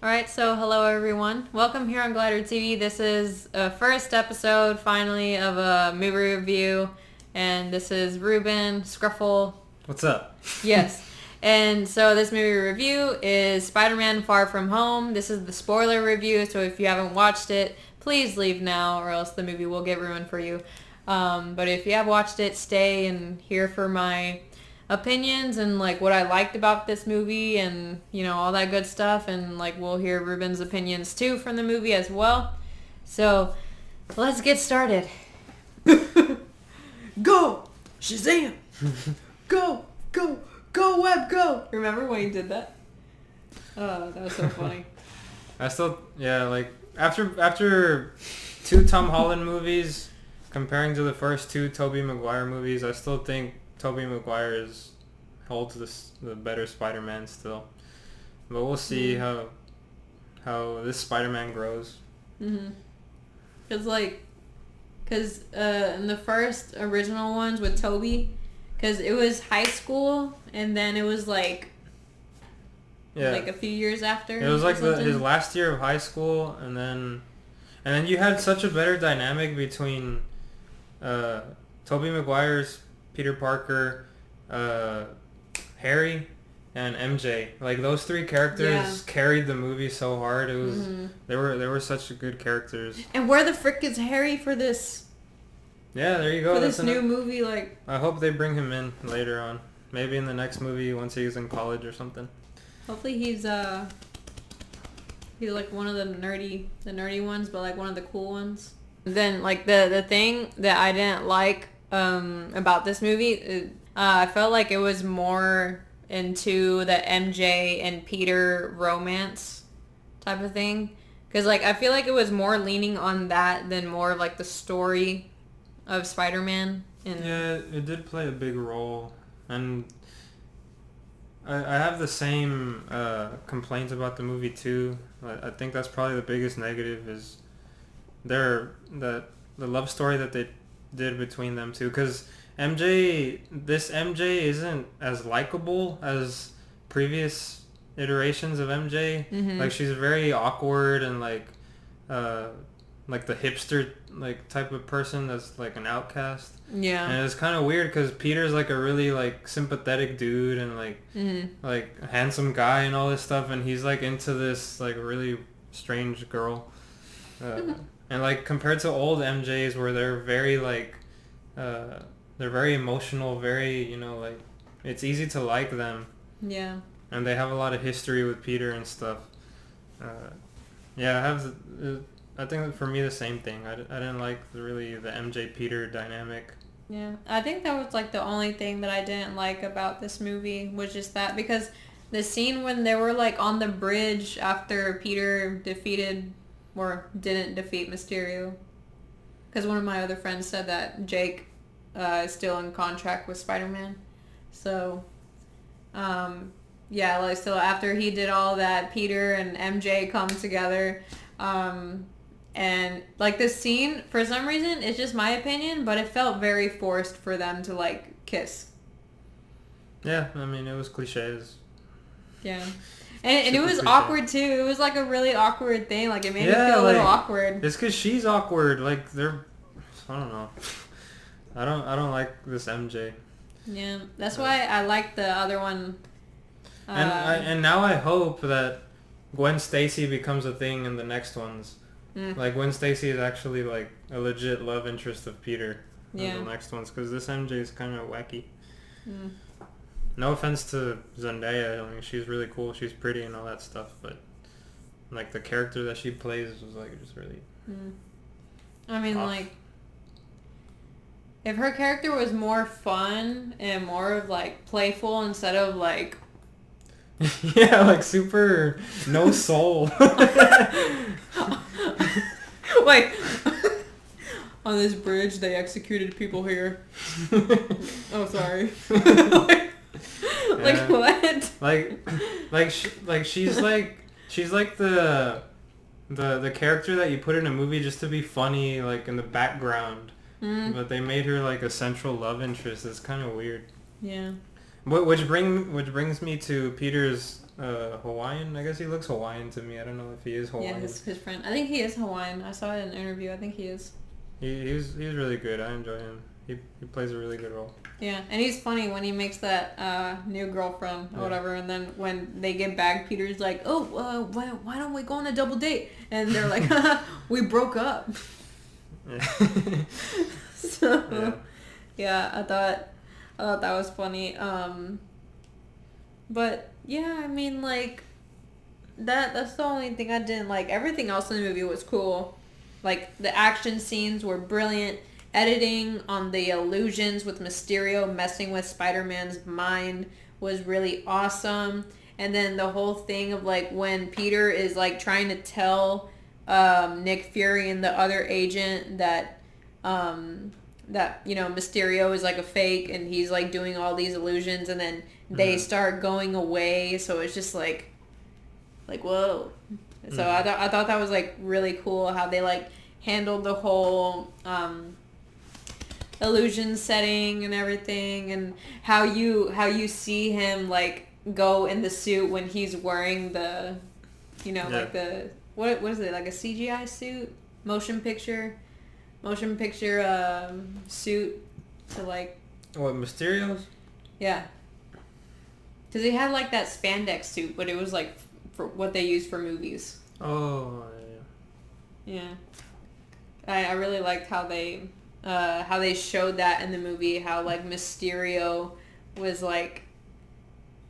Alright, so hello everyone. Welcome here on Gliidertv. This is a first episode, finally, of a movie review. And this is Ruben, Scruffle. What's up? Yes. And so this movie review is Spider-Man Far From Home. This is the spoiler review, so if you haven't watched it, please leave now or else the movie will get ruined for you. But if you have watched it, stay and hear for my opinions and like what I liked about this movie and all that good stuff, and like we'll hear Ruben's opinions too from the movie as well. So let's get started. Go Shazam! Go Web, go! Remember when you did that? Oh, that was so funny. After two Tom Holland movies, comparing to the first two Tobey Maguire movies, I still think Tobey Maguire holds the better Spider-Man still. But we'll see how this Spider-Man grows. Mm-hmm. Because in the first original ones with Tobey, because it was high school and then it was like a few years after. It was like his last year of high school, and then you had such a better dynamic between Tobey Maguire's Peter Parker, Harry, and MJ. Like those three characters carried the movie so hard. It was they were such good characters. And where the frick is Harry for this? Yeah, there you go. For this new movie, like. I hope they bring him in later on. Maybe in the next movie once he's in college or something. Hopefully he's like one of the nerdy ones, but like one of the cool ones. Then like the thing that I didn't like about this movie, I felt like it was more into the MJ and Peter romance type of thing, because like I feel like it was more leaning on that than more of like the story of Spider-Man. Yeah, it did play a big role, and I have the same complaints about the movie too. I think that's probably the biggest negative is the love story that they did between them two, because this MJ isn't as likable as previous iterations of MJ. Mm-hmm. Like she's very awkward and like the hipster like type of person that's like an outcast. Yeah. And it's kind of weird because Peter's like a really like sympathetic dude and like like a handsome guy and all this stuff, and he's like into this like really strange girl. And like compared to old MJs where they're very like they're very emotional, very like it's easy to like them. Yeah. And they have a lot of history with Peter and stuff. I think that for me the same thing. I didn't like the MJ Peter dynamic. Yeah, I think that was like the only thing that I didn't like about this movie was just that, because the scene when they were like on the bridge after Peter defeated or didn't defeat Mysterio, because one of my other friends said that Jake is still in contract with Spider-Man. So like so after he did all that, Peter and MJ come together. And like this scene, for some reason, it's just my opinion, but it felt very forced for them to like kiss. Yeah, I mean it was cliches. Yeah, and it was cliche. Awkward too. It was like a really awkward thing. Like it made me feel a little awkward. It's because she's awkward. Like I don't know. I don't like this MJ. Yeah, that's why I like the other one. And now I hope that Gwen Stacy becomes a thing in the next ones. Like Gwen Stacy is actually like a legit love interest of Peter in the next ones, because this MJ is kind of wacky. No offense to Zendaya, I mean she's really cool, she's pretty and all that stuff, but like the character that she plays was like just really. I mean off. Like if her character was more fun and more of like playful instead of like. Yeah, like super no soul. Like on this bridge they executed people here. Oh, sorry. Like what? She's like the character that you put in a movie just to be funny, like in the background. But they made her like a central love interest. It's kind of weird. Yeah. Which brings me to Peter's Hawaiian. I guess he looks Hawaiian to me. I don't know if he is Hawaiian. Yeah, his friend. I think he is Hawaiian. I saw it in an interview. I think he is. He's really good. I enjoy him. He plays a really good role. Yeah, and he's funny when he makes that new girlfriend or whatever, and then when they get back, Peter's like, "Oh, why don't we go on a double date?" And they're like, "We broke up." Yeah. So, yeah, I thought that was funny. But yeah, I mean, like that's the only thing I didn't like. Everything else in the movie was cool. Like the action scenes were brilliant. Editing on the illusions with Mysterio messing with Spider-Man's mind was really awesome. And then the whole thing of like when Peter is like trying to tell Nick Fury and the other agent that Mysterio is like a fake and he's like doing all these illusions, and then they start going away. So it's just like whoa. So I thought that was like really cool how they like handled the whole illusion setting and everything, and how you see him like go in the suit when he's wearing the like the what is it, like a CGI suit, motion picture suit to like what, Mysterio's? Yeah, because he had like that spandex suit, but it was like for what they use for movies. Oh yeah. I really liked how they showed that in the movie, how like Mysterio was like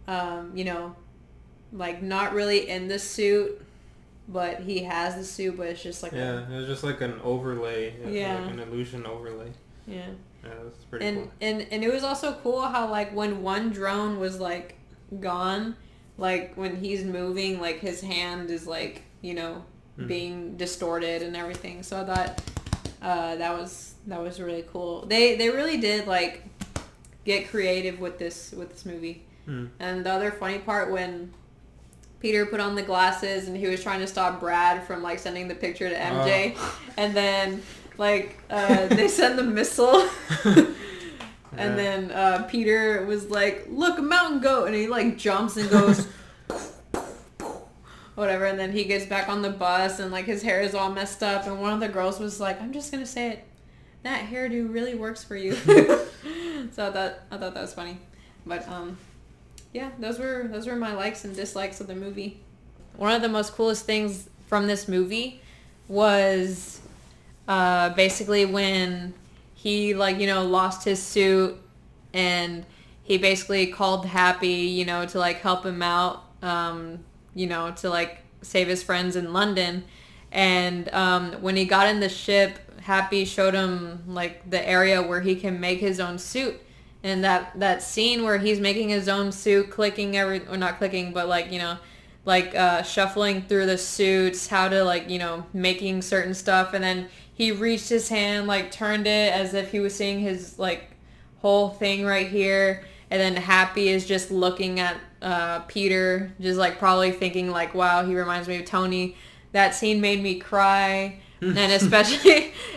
like not really in the suit, but he has the suit, but it's just like it was just like an overlay, like an illusion overlay. Yeah, that's pretty cool. And it was also cool how like when one drone was like gone, like when he's moving, like his hand is like being distorted and everything. So I thought that was really cool. They really did like get creative with this movie. And the other funny part, when Peter put on the glasses and he was trying to stop Brad from like sending the picture to MJ, and then like they send the missile. And then Peter was like, "Look, a mountain goat," and he like jumps and goes whatever, and then he gets back on the bus and like his hair is all messed up, and one of the girls was like, "I'm just gonna say it, that hairdo really works for you." So I thought that was funny. But yeah, those were my likes and dislikes of the movie. One of the most coolest things from this movie was basically when he like lost his suit, and he basically called Happy to like help him out, to like save his friends in London. And when he got in the ship, Happy showed him like the area where he can make his own suit. And that scene where he's making his own suit, clicking or not clicking, but like shuffling through the suits, how to like making certain stuff, and then he reached his hand, like turned it as if he was seeing his like whole thing right here, and then Happy is just looking at Peter, just like probably thinking like, wow, he reminds me of Tony. That scene made me cry. And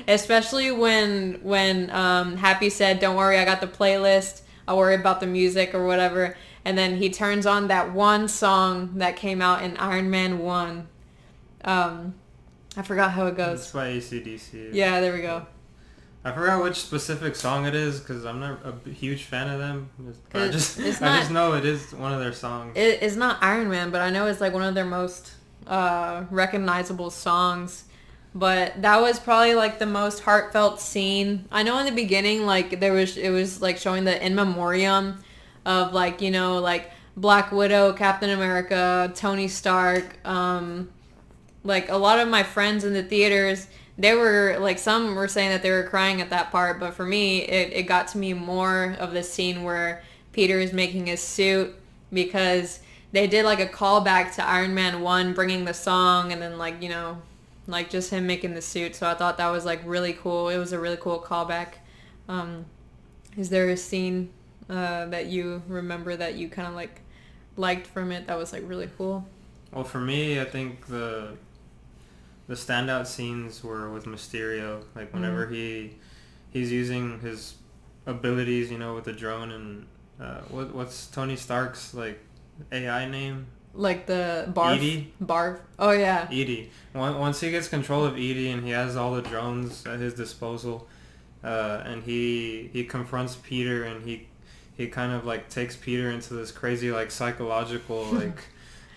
especially when Happy said, "Don't worry, I got the playlist. I'll worry about the music," or whatever. And then he turns on that one song that came out in Iron Man 1. I forgot how it goes. It's by AC/DC. Yeah, there we go. I forgot which specific song it is because I'm not a huge fan of them. I just know it is one of their songs. It's not Iron Man, but I know it's like one of their most recognizable songs. But that was probably like the most heartfelt scene. I know in the beginning, like it was like showing the in memoriam of like like Black Widow, Captain America, Tony Stark. Like a lot of my friends in the theaters, they were like, some were saying that they were crying at that part, but for me, it got to me more of the scene where Peter is making his suit, because they did like a callback to Iron Man 1, bringing the song, and then like like just him making the suit. So I thought that was like really cool. It was a really cool callback. Is there a scene that you remember that you kind of like liked from it that was like really cool? Well, for me, I think the standout scenes were with Mysterio. Like whenever he's using his abilities, with the drone, and what's Tony Stark's like AI name? like the barf. Edie? Barf. Oh yeah. Edie. Once he gets control of Edie and he has all the drones at his disposal, and he confronts Peter and he kind of like takes Peter into this crazy like psychological like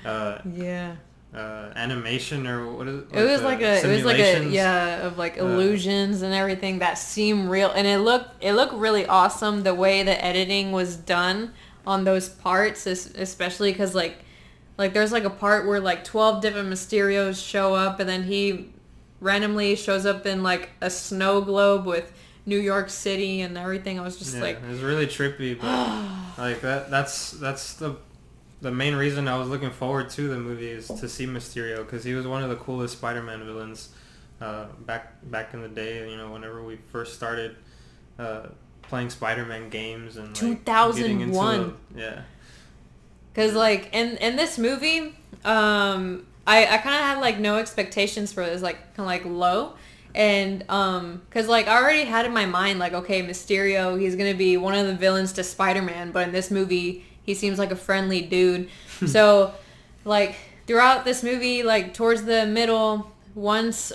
yeah. Animation or what is it? It was like a of like illusions and everything that seem real, and it looked really awesome the way the editing was done on those parts, especially because like there's like a part where like 12 different Mysterios show up, and then he randomly shows up in like a snow globe with New York City and everything. I was just like, it was really trippy, but like that's the main reason I was looking forward to the movie is to see Mysterio, because he was one of the coolest Spider-Man villains back in the day. You know, whenever we first started playing Spider-Man games and like, 2001. Yeah. Because like in this movie, I kind of had like no expectations for this, like kind of like low. And because like I already had in my mind like, okay, Mysterio, he's gonna be one of the villains to Spider-Man, but in this movie he seems like a friendly dude. So like throughout this movie, like towards the middle, once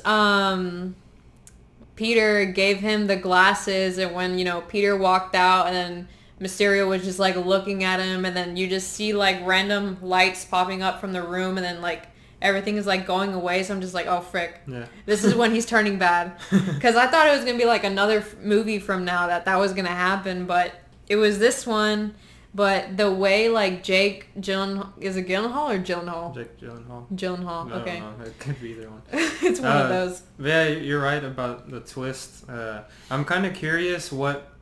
Peter gave him the glasses, and when, you know, Peter walked out and then Mysterio was just like looking at him, and then you just see like random lights popping up from the room, and then like everything is like going away. So I'm just like, oh frick, yeah. This is when he's turning bad. Because I thought it was gonna be like another movie from now that was gonna happen, but it was this one. But the way like Jake Gyllenhaal, is it Gyllenhaal or Gyllenhaal? Jake Gyllenhaal. Gyllenhaal. No, Okay. No, it could be either one. It's one of those. Yeah, you're right about the twist. I'm kind of curious what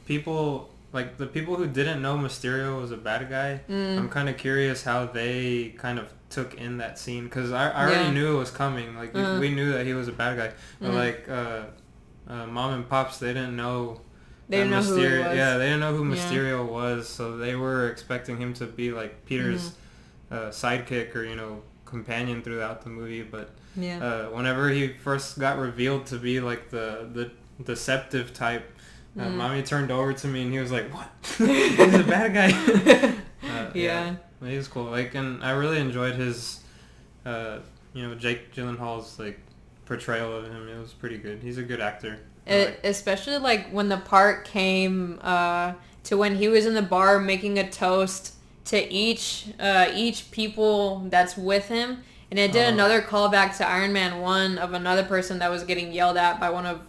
people, like the people who didn't know Mysterio was a bad guy, I'm kind of curious how they kind of took in that scene, because I already knew it was coming. Like we knew that he was a bad guy, but like Mom and Pops, they didn't know. They didn't know who he was. Yeah, they didn't know who Mysterio was, so they were expecting him to be like Peter's sidekick or, you know, companion throughout the movie. But whenever he first got revealed to be like the deceptive type, Mommy turned over to me and he was like, "What? He's a bad guy." Yeah, he was cool. Like, and I really enjoyed his, Jake Gyllenhaal's like portrayal of him. It was pretty good. He's a good actor. Especially like when the part came to when he was in the bar making a toast to each people that's with him, and it did another callback to Iron Man 1 of another person that was getting yelled at by one of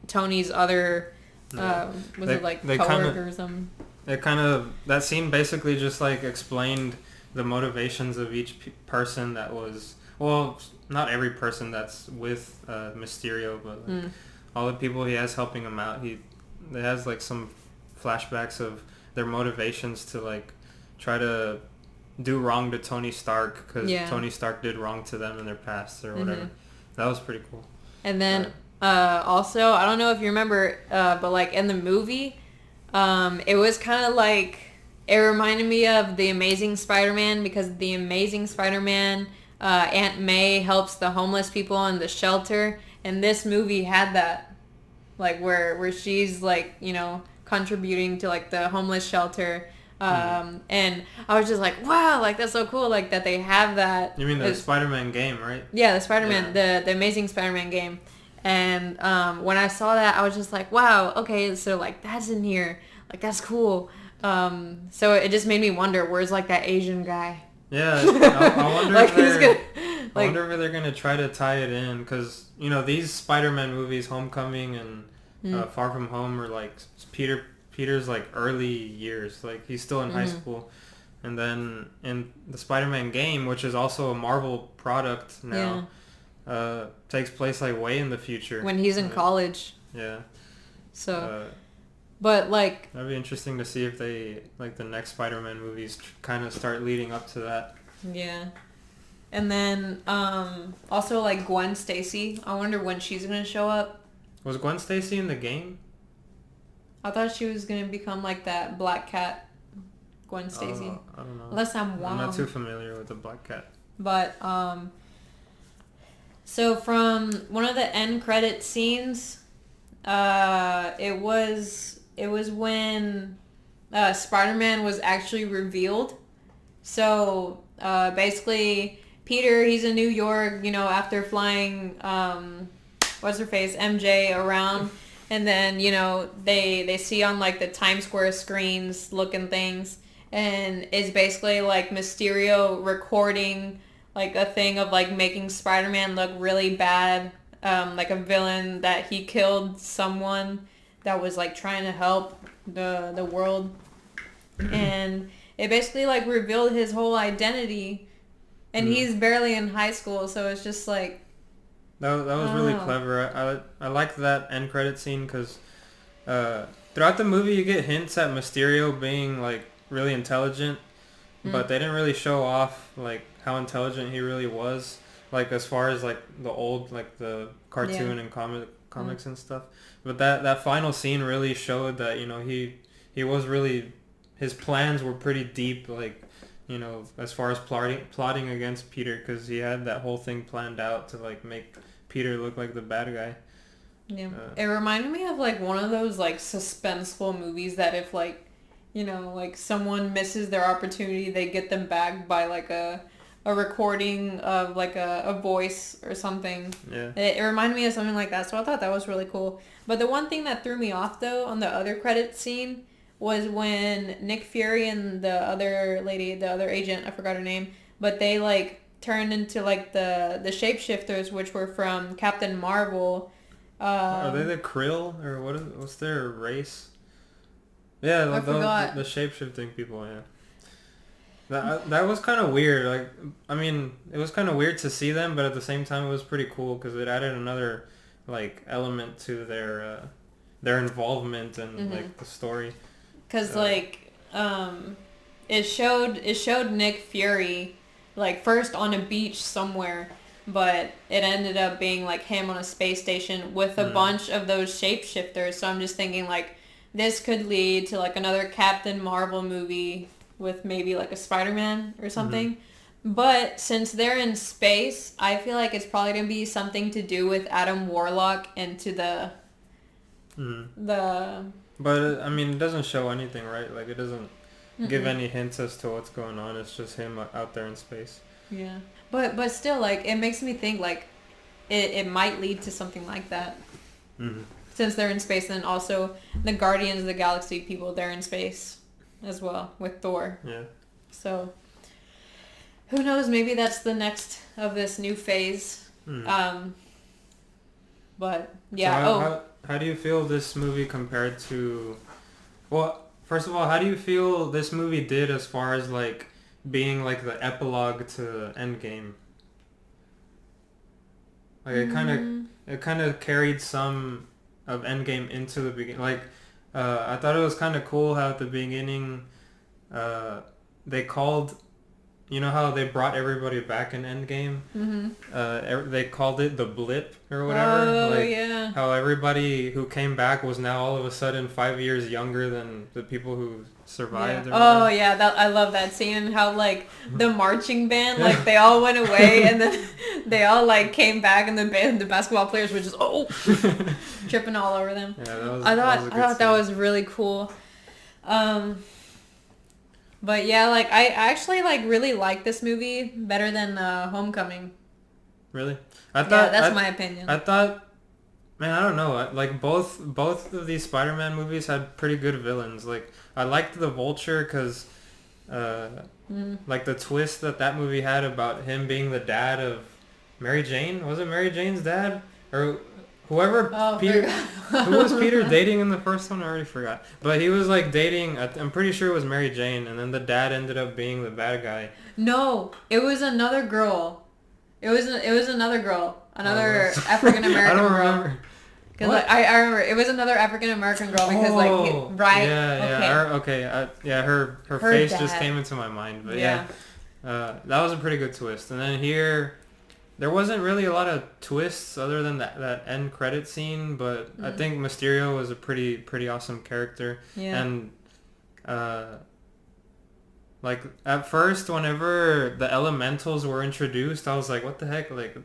Tony's other coworkers or something. That scene basically just like explained the motivations of each person that was, well, not every person that's with Mysterio, but like, all the people he has helping him out. It has like some flashbacks of their motivations to like try to do wrong to Tony Stark, because Tony Stark did wrong to them in their past or whatever. That was pretty cool. And then also, I don't know if you remember, but like in the movie, it was kind of like, it reminded me of The Amazing Spider-Man, because The Amazing Spider-Man, Aunt May helps the homeless people in the shelter. And this movie had that, like where she's like, you know, contributing to like the homeless shelter. And I was just like, wow, like that's so cool, like that they have that. You mean the Spider-Man game, right? Yeah, the Spider-Man, the Amazing Spider-Man game. And when I saw that, I was just like, wow, okay, so like that's in here, like that's cool. So it just made me wonder, where's like that Asian guy? Yeah, I wonder like, I wonder if they're gonna try to tie it in, because you know these Spider-Man movies, Homecoming and Far From Home, are like Peter's like early years, like he's still in high school, and then in the Spider-Man game, which is also a Marvel product now, takes place like way in the future when he's in college. Yeah. So. But like, that'd be interesting to see if they, like, the next Spider-Man movies kind of start leading up to that. Yeah. And then also like Gwen Stacy, I wonder when she's gonna show up. Was Gwen Stacy in the game? I thought she was gonna become like that Black Cat Gwen Stacy. I don't know. Unless I'm wrong. I'm not too familiar with the Black Cat. But so from one of the end credit scenes, it was when Spider-Man was actually revealed, So basically, Peter, he's in New York, you know, after flying, what's her face, MJ around. And then, you know, they see on like the Times Square screens looking things. And it's basically like Mysterio recording like a thing of like making Spider-Man look really bad. Like a villain that he killed someone that was like trying to help the world. And it basically like revealed his whole identity, and he's barely in high school, so it's just like That was really clever. I liked that end credit scene because throughout the movie you get hints at Mysterio being like really intelligent, but they didn't really show off like how intelligent he really was. Like as far as like the old like the cartoon and comics and stuff. But that final scene really showed that, you know, he was really, his plans were pretty deep, like, you know, as far as plotting against Peter, because he had that whole thing planned out to like make Peter look like the bad guy. Yeah. It reminded me of like one of those like suspenseful movies that if like, you know, like someone misses their opportunity, they get them back by like a recording of like a voice or something. Yeah. It reminded me of something like that, so I thought that was really cool. But the one thing that threw me off though on the other credit scene was when Nick Fury and the other lady, the other agent, I forgot her name, but they like turned into like the shapeshifters, which were from Captain Marvel. Are they the Krill or what's their race? Yeah, the shape-shifting people, yeah. That was kind of weird. Like, I mean, it was kind of weird to see them, but at the same time, it was pretty cool because it added another like element to their involvement and like the story. Because like, it showed Nick Fury like first on a beach somewhere, but it ended up being like him on a space station with a bunch of those shapeshifters. So I'm just thinking like this could lead to like another Captain Marvel movie with maybe like a Spider-Man or something. But since they're in space, I feel like it's probably going to be something to do with Adam Warlock into the... But, I mean, it doesn't show anything, right? Like, it doesn't give any hints as to what's going on. It's just him out there in space. Yeah. But still, like, it makes me think, like, it might lead to something like that. Since they're in space, and also the Guardians of the Galaxy people, they're in space as well with Thor. Yeah. So, who knows? Maybe that's the next of this new phase. But, yeah. So how do you feel this movie compared to... Well, first of all, how do you feel this movie did as far as, like, being, like, the epilogue to Endgame? Like, it kind of carried some of Endgame into the beginning. Like, I thought it was kind of cool how at the beginning they called... You know how they brought everybody back in Endgame? They called it the blip or whatever. Oh, like, yeah. How everybody who came back was now all of a sudden 5 years younger than the people who survived. Yeah. Oh, yeah. I love that scene. And how, like, the marching band, like, they all went away and then they all, like, came back and the basketball players were just, tripping all over them. Yeah, I thought that was really cool. But yeah, like I actually like really like this movie better than Homecoming. Really? That's my opinion. I thought, man, I don't know. Like both of these Spider-Man movies had pretty good villains. Like I liked the Vulture because, like the twist that movie had about him being the dad of Mary Jane. Was it Mary Jane's dad or? Whoever Peter, who was Peter dating in the first one? I already forgot. But he was like dating. I'm pretty sure it was Mary Jane, and then the dad ended up being the bad guy. No, it was another girl. It was another girl, another African American girl. I don't remember. Because like, I remember it was another African American girl because right. Yeah. Her face just came into my mind, but that was a pretty good twist. And then here. There wasn't really a lot of twists other than that end credit scene, but I think Mysterio was a pretty awesome character. Yeah. And like at first, whenever the elementals were introduced, I was like, "What the heck?" Like,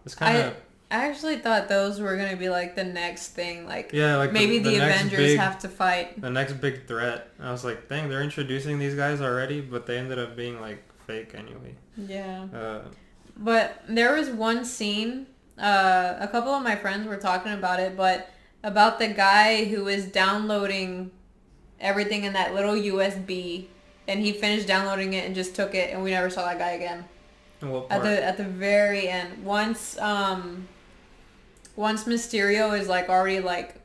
it's kind of. I actually thought those were gonna be like the next thing, like Yeah, like maybe the Avengers have to fight. The next big threat. I was like, dang, they're introducing these guys already, but they ended up being like fake anyway. Yeah. But there was one scene, a couple of my friends were talking about it, but about the guy who was downloading everything in that little USB, and he finished downloading it and just took it, and we never saw that guy again. In what part? At the very end, once Mysterio is like already like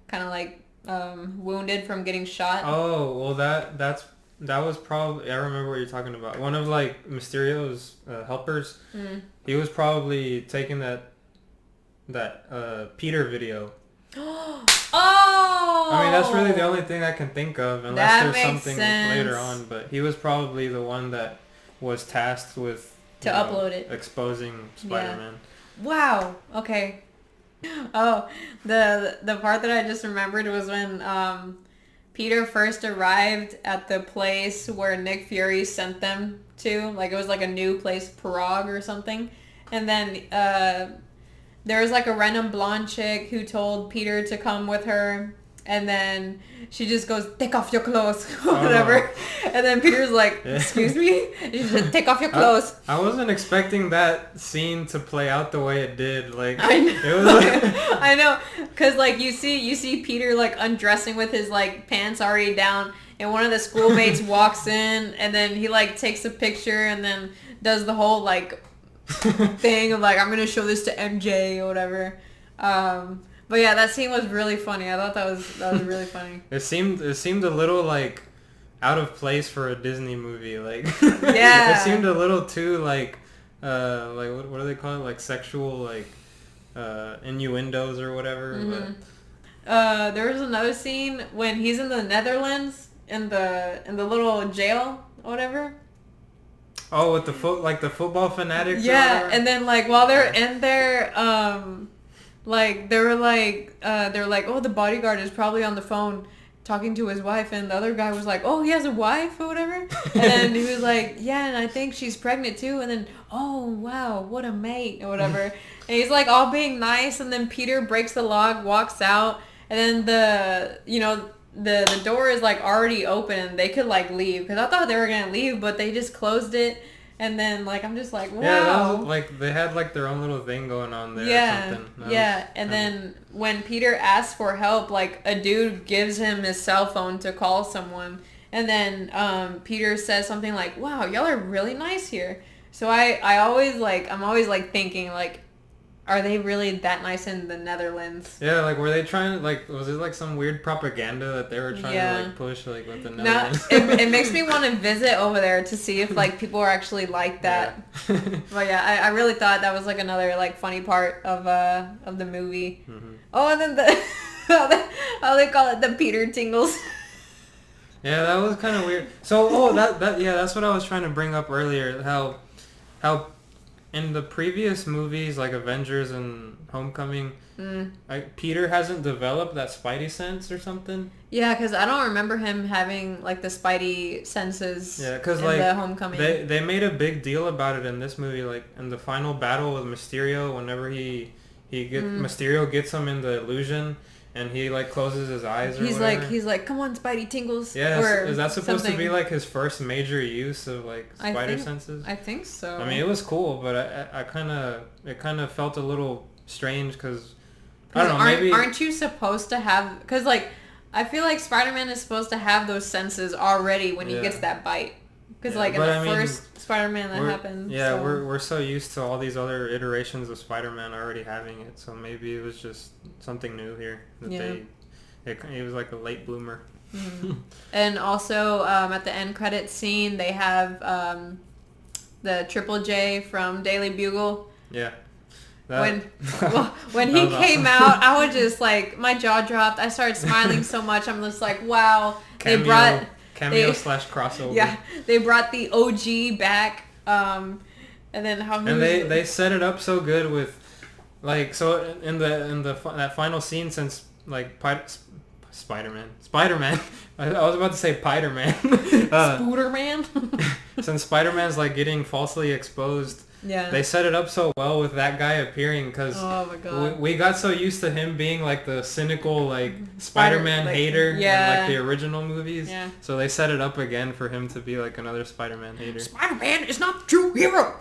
kind of like wounded from getting shot. Oh, well that was probably, I remember what you're talking about. One of like Mysterio's helpers. He was probably taking that Peter video. Oh! I mean, that's really the only thing I can think of, unless That there's makes something sense. later on. But he was probably the one that was tasked with To upload it. exposing Spider-Man. Wow. Okay. Oh, the part that I just remembered was when Peter first arrived at the place where Nick Fury sent them to. Like, it was like a new place, Prague or something. And then there was like a random blonde chick who told Peter to come with her. And then she just goes, take off your clothes, or whatever. And then Peter's like, excuse me? And she said, take off your clothes. I wasn't expecting that scene to play out the way it did. Like, I know. it was like... I know. Because, like, you see Peter, like, undressing with his, like, pants already down. And one of the schoolmates walks in. And then he, like, takes a picture and then does the whole, like, thing of, like, I'm going to show this to MJ or whatever. But yeah, that scene was really funny. I thought that was really funny. It seemed a little like out of place for a Disney movie. Like, yeah, it seemed a little too like what do they call it? Like sexual like innuendos or whatever. Mm-hmm. But there was another scene when he's in the Netherlands in the little jail or whatever. Oh, with the football fanatics. Yeah, and then like while they're in there, like they were like, oh, the bodyguard is probably on the phone talking to his wife, and the other guy was like, oh, he has a wife or whatever, and then he was like, yeah, and I think she's pregnant too, and then, oh wow, what a mate or whatever, and he's like all being nice, and then Peter breaks the lock, walks out, and then the door is like already open, and they could like leave, because I thought they were gonna leave, but they just closed it. And then, like, I'm just like, wow. Yeah, that was, like, they had, like, their own little thing going on there or something. And then when Peter asks for help, like, a dude gives him his cell phone to call someone. And then Peter says something like, wow, y'all are really nice here. So I'm always, like, thinking, like, are they really that nice in the Netherlands? Yeah, like, were they trying to, like, was it, like, some weird propaganda that they were trying to, like, push, like, with the Netherlands? It makes me want to visit over there to see if, like, people are actually like that. Yeah. But, yeah, I really thought that was, like, another, like, funny part of the movie. Mm-hmm. Oh, and then how they call it, the Peter tingles. Yeah, that was kind of weird. So, that's what I was trying to bring up earlier, how in the previous movies, like Avengers and Homecoming, like Peter hasn't developed that Spidey sense or something. Yeah, because I don't remember him having like the Spidey senses. Yeah, because like the Homecoming, they made a big deal about it in this movie. Like in the final battle with Mysterio, whenever Mysterio gets him in the illusion. And he like closes his eyes or whatever. He's like, come on, Spidey tingles. Yeah, is that supposed to be like his first major use of like spider senses? I think so. I mean, it was cool, but it kind of felt a little strange because I don't know. Maybe aren't you supposed to have? Because like I feel like Spider-Man is supposed to have those senses already when he gets that bite. Because like in the first Spider-Man that happened. Yeah, so. We're so used to all these other iterations of Spider-Man already having it, so maybe it was just something new here that it was like a late bloomer. Mm-hmm. And also at the end credits scene, they have the Triple J from Daily Bugle. Yeah. When he came out, I was just like, my jaw dropped. I started smiling so much. I'm just like, wow. Cameo/crossover. Yeah, they brought the OG back, and then they set it up so good with, like, so in that final scene, since like Spider-Man, I was about to say Spider-Man, Spooderman. Since Spider-Man's like getting falsely exposed, Yeah. They set it up so well with that guy appearing because Oh my god. we got so used to him being like the cynical like Spider-Man like, hater in yeah. like the original movies. Yeah. So they set it up again for him to be like another Spider-Man hater. Spider-Man is not the true hero.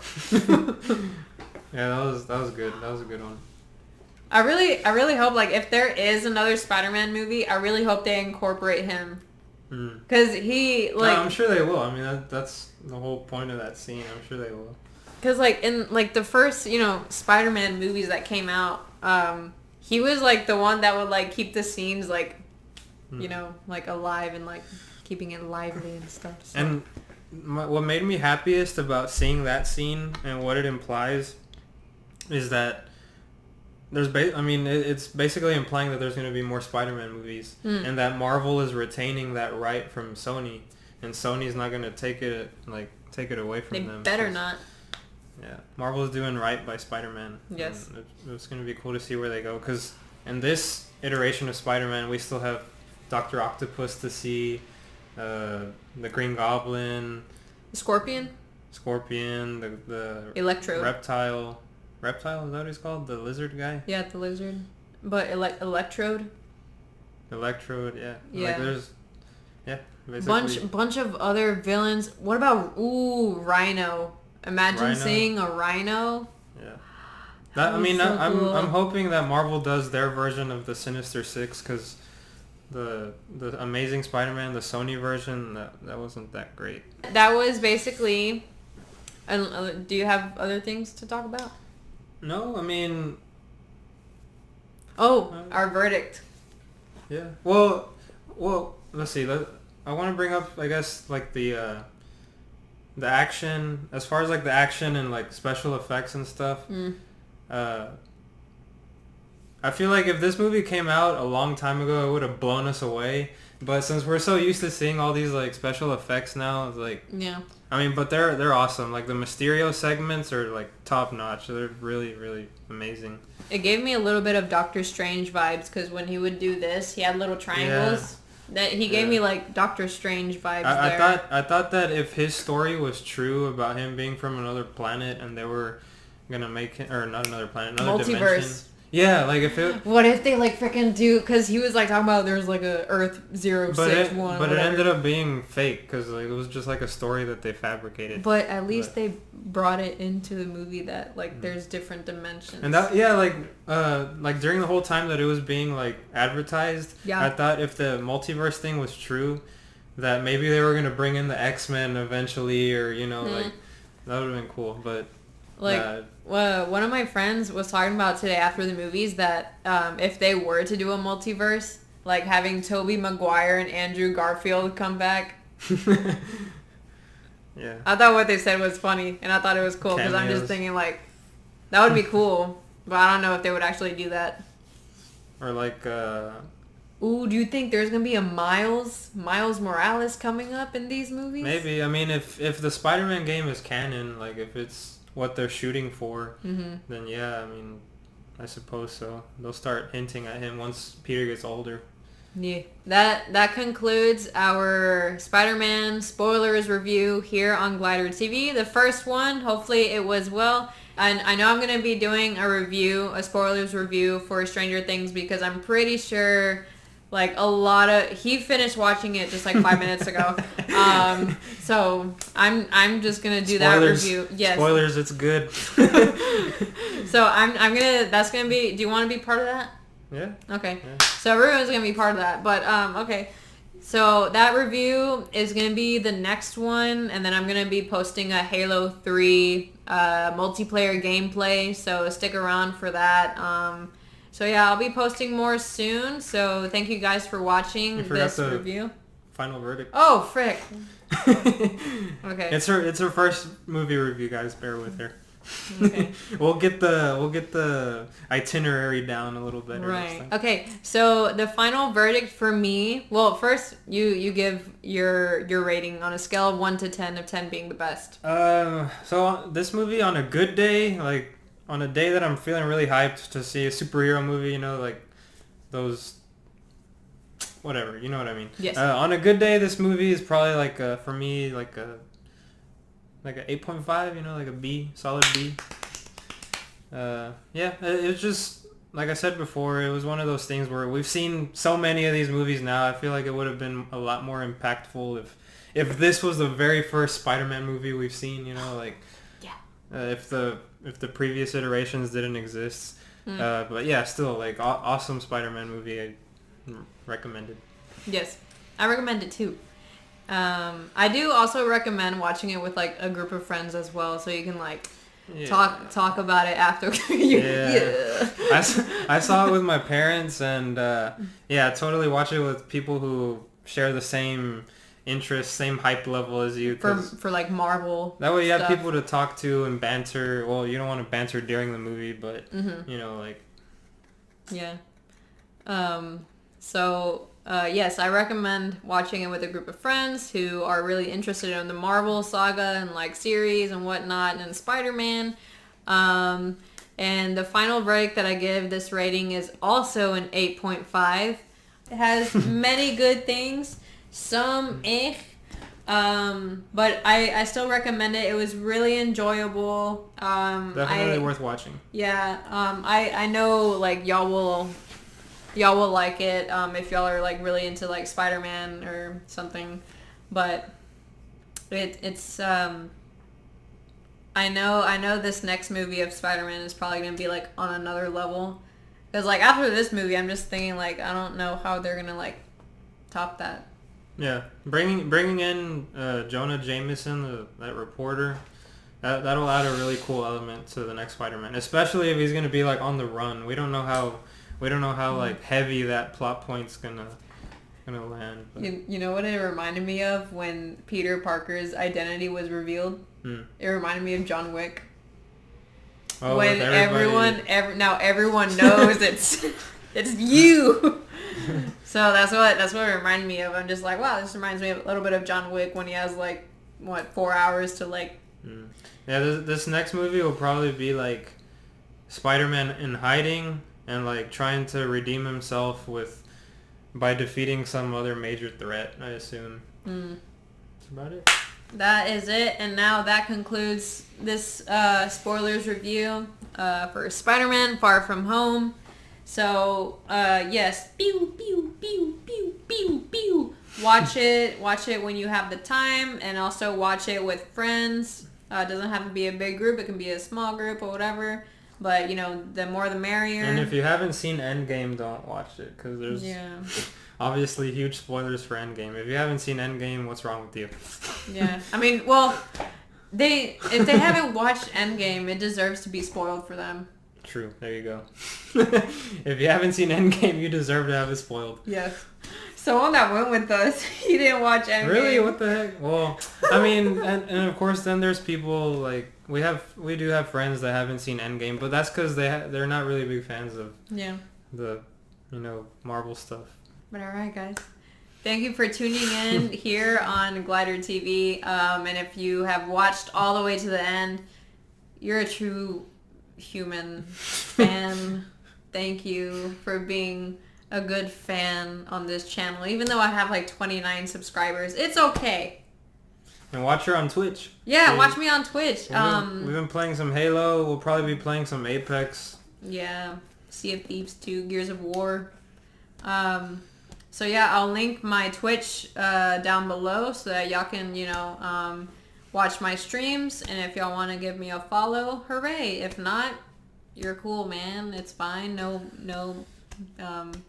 Yeah, that was good. That was a good one. I really hope, like, if there is another Spider-Man movie, I really hope they incorporate him. Because he, like... No, I'm sure they will. I mean, that's the whole point of that scene. I'm sure they will. Because, like, in, like, the first, you know, Spider-Man movies that came out, he was, like, the one that would, like, keep the scenes, like, you know, like, alive and, like, keeping it lively and stuff. So. And what made me happiest about seeing that scene and what it implies is that it's basically implying that there's going to be more Spider-Man movies and that Marvel is retaining that right from Sony, and Sony's not going to take it away from them. They better not. Yeah, Marvel's doing right by Spider-Man. Yes. It's going to be cool to see where they go, because in this iteration of Spider-Man, we still have Dr. Octopus to see, the Green Goblin, Scorpion, the Electro, Reptile, is that what he's called? The lizard guy? Yeah, the lizard. But Electrode, yeah. Yeah. Like there's, yeah, basically. Bunch of other villains. What about Rhino? Imagine seeing a Rhino. Yeah. I'm cool. I'm hoping that Marvel does their version of the Sinister Six, because the Amazing Spider-Man, the Sony version, that wasn't that great. That was basically. Do you have other things to talk about? No, I mean... our verdict. Yeah. Well, let's see. I want to bring up, I guess, like the action, as far as like the action and like special effects and stuff. I feel like if this movie came out a long time ago, it would have blown us away. But since we're so used to seeing all these like special effects now, it's like... Yeah. I mean, but they're awesome. Like the Mysterio segments are like top notch. They're really, really amazing. It gave me a little bit of Doctor Strange vibes, because when he would do this, he had little triangles. Yeah. That he gave me like Doctor Strange vibes. I thought that if his story was true about him being from another planet and they were gonna make him, or not another planet, another multiverse. Dimension. Yeah, like if it... What if they like freaking do... Because he was like talking about there's like a Earth 061. But it ended up being fake, because like, it was just like a story that they fabricated. But at least they brought it into the movie that like there's different dimensions. And that, yeah, like during the whole time that it was being like advertised, I thought if the multiverse thing was true, that maybe they were going to bring in the X-Men eventually, or, you know, like that would have been cool. But like... one of my friends was talking about today after the movies that if they were to do a multiverse, like having Tobey Maguire and Andrew Garfield come back. Yeah. I thought what they said was funny, and I thought it was cool, because I'm just thinking like, that would be cool, but I don't know if they would actually do that. Or like... Ooh, do you think there's going to be a Miles Morales coming up in these movies? Maybe. I mean, if the Spider-Man game is canon, like if it's what they're shooting for, then yeah, I mean, I suppose so. They'll start hinting at him once Peter gets older. Yeah. That concludes our Spider-Man spoilers review here on GLiiDeR TV. The first one, hopefully it was well. And I know I'm going to be doing a spoilers review for Stranger Things, because I'm pretty sure... Like he finished watching it just like 5 minutes ago. So I'm just gonna do that review. Yes. Spoilers, it's good. So that's gonna be, do you want to be part of that? Yeah. Okay. Yeah. So everyone's gonna be part of that. But okay. So that review is gonna be the next one, and then I'm gonna be posting a Halo 3 multiplayer gameplay. So stick around for that. So yeah, I'll be posting more soon. So thank you guys for watching this review. Final verdict. Oh, frick. Okay. It's her first movie review, guys. Bear with her. Okay. We'll get the itinerary down a little better. Right. Okay. So the final verdict for me. Well, first you give your rating on a scale of 1 to 10, of 10 being the best. So this movie, on a good day, like on a day that I'm feeling really hyped to see a superhero movie, you know, like those, whatever, you know what I mean. Yes. On a good day, this movie is probably like for me like a like a 8.5, you know, like a B, solid B. Yeah, it was just, like I said before, it was one of those things where we've seen so many of these movies now. I feel like it would have been a lot more impactful if this was the very first Spider-Man movie we've seen, you know, like if the previous iterations didn't exist. But yeah, still, like, awesome Spider-Man movie. I recommend it. Yes, I recommend it too. I do also recommend watching it with like a group of friends as well, so you can like talk about it after. I saw it with my parents, and totally watch it with people who share the same interest, same hype level as you. For like Marvel. That way you have people to talk to and banter. Well, you don't want to banter during the movie, but you know, like. Yeah. Yes, I recommend watching it with a group of friends who are really interested in the Marvel saga and like series and whatnot and Spider-Man. And the final verdict that I give this rating is also an 8.5. It has many good things, some but I still recommend it. It was really enjoyable. Definitely worth watching. Yeah, I know like y'all will like it if y'all are like really into like Spider-Man or something, but it's I know this next movie of Spider-Man is probably gonna be like on another level, because like after this movie I'm just thinking like I don't know how they're gonna like top that. Yeah, bringing in Jonah Jameson, that reporter, that'll add a really cool element to the next Spider-Man, especially if he's gonna be like on the run. We don't know how like heavy that plot point's gonna land. But. You know what it reminded me of when Peter Parker's identity was revealed? It reminded me of John Wick. Oh, when now everyone knows it's you. So that's what it reminded me of. I'm just like, wow, this reminds me a little bit of John Wick when he has like 4 hours to like. Yeah, this next movie will probably be like Spider-Man in hiding and like trying to redeem himself by defeating some other major threat, I assume. That's about it. That is it, and now that concludes this spoilers review for Spider-Man Far From Home. So yes, pew pew pew pew pew pew. Watch it when you have the time, and also watch it with friends. It doesn't have to be a big group; it can be a small group or whatever. But you know, the more the merrier. And if you haven't seen Endgame, don't watch it, because there's obviously huge spoilers for Endgame. If you haven't seen Endgame, what's wrong with you? Yeah, I mean, well, if they haven't watched Endgame, it deserves to be spoiled for them. True. There you go. If you haven't seen Endgame, you deserve to have it spoiled. Yes. Someone that went with us, he didn't watch Endgame. Really? What the heck? Well, I mean, and of course, then there's people like we do have friends that haven't seen Endgame, but that's because they're not really big fans of the Marvel stuff. But all right, guys. Thank you for tuning in here on Gliidertv. And if you have watched all the way to the end, you're a true human fan. Thank you for being a good fan on this channel. Even though I have like 29 subscribers, it's okay. And watch her on Twitch. Yeah, watch me on Twitch. We've been playing some Halo. We'll probably be playing some Apex. Yeah, Sea of Thieves 2, Gears of War. So yeah, I'll link my Twitch down below so that y'all can, watch my streams. And if y'all want to give me a follow, hooray. If not, you're cool, man. It's fine. No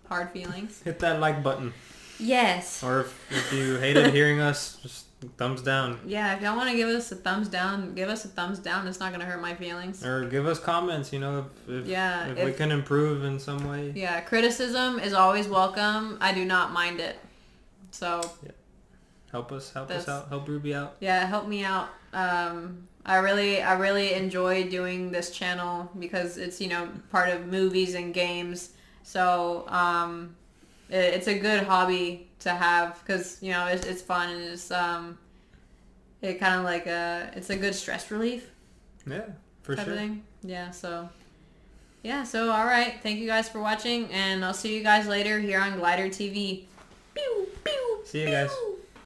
hard feelings. Hit that like button. Yes. Or if you hated hearing us, just thumbs down. Yeah, if y'all want to give us a thumbs down, give us a thumbs down. It's not going to hurt my feelings. Or give us comments, if we can improve in some way. Yeah, criticism is always welcome. I do not mind it. So... yeah. Help us out. Help Ruby out. Yeah, help me out. I really enjoy doing this channel because it's, part of movies and games. So, it's a good hobby to have because, it's fun and it's, it kind of like it's a good stress relief. Yeah, for sure. Thing. Yeah, so all right. Thank you guys for watching, and I'll see you guys later here on GLiiDeR TV. Pew, pew, see you guys.